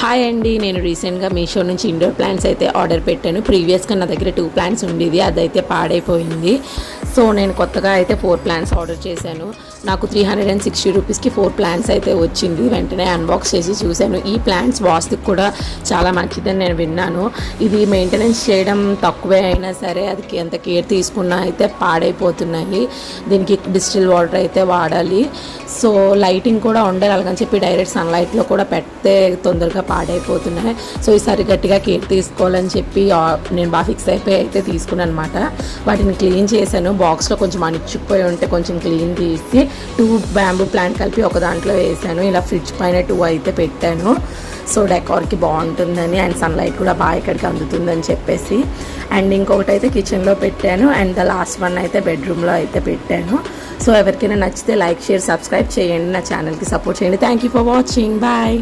Hi అండి, నేను రీసెంట్గా మీషో నుంచి ఇండోర్ ప్లాంట్స్ అయితే ఆర్డర్ పెట్టాను. ప్రీవియస్గా నా దగ్గర 2 ప్లాంట్స్ ఉండేది, అదైతే పాడైపోయింది. సో నేను కొత్తగా అయితే 4 ప్లాంట్స్ ఆర్డర్ చేశాను. నాకు 360 రూపీస్కి 4 ప్లాంట్స్ అయితే వచ్చింది. వెంటనే అన్బాక్స్ చేసి చూశాను. ఈ ప్లాంట్స్ వాస్తుకు కూడా చాలా మంచిదని నేను విన్నాను. ఇది మెయింటెనెన్స్ చేయడం తక్కువే అయినా సరే అది ఎంత కేర్ తీసుకున్నా అయితే పాడైపోతున్నాయి. దీనికి డిస్టిల్ వాటర్ అయితే వాడాలి. సో లైటింగ్ కూడా ఉండగలగని చెప్పి డైరెక్ట్ సన్లైట్లో కూడా పెడితే తొందరగా పాడైపోతున్నాయి. సో ఈసారి గట్టిగా కేర్ తీసుకోవాలని చెప్పి నేను బాగా ఫిక్స్ అయిపోయి అయితే తీసుకున్నాను అనమాట. వాటిని క్లీన్ చేశాను. బాక్స్లో కొంచెం అణిచిపోయి ఉంటే కొంచెం క్లీన్ తీసి 2 బ్యాంబూ ప్లాంట్ కలిపి ఒక దాంట్లో వేసాను. ఇలా ఫ్రిడ్జ్ పైన 2 అయితే పెట్టాను. సో డెకార్కి బాగుంటుందని అండ్ సన్లైట్ కూడా బాగా ఇక్కడికి అందుతుందని చెప్పేసి. అండ్ ఇంకొకటి అయితే కిచెన్లో పెట్టాను. అండ్ ద లాస్ట్ వన్ అయితే బెడ్రూమ్లో అయితే పెట్టాను. సో ఎవరికైనా నచ్చితే లైక్, షేర్, సబ్స్క్రైబ్ చేయండి. నా ఛానల్కి సపోర్ట్ చేయండి. Thank you for watching. Bye.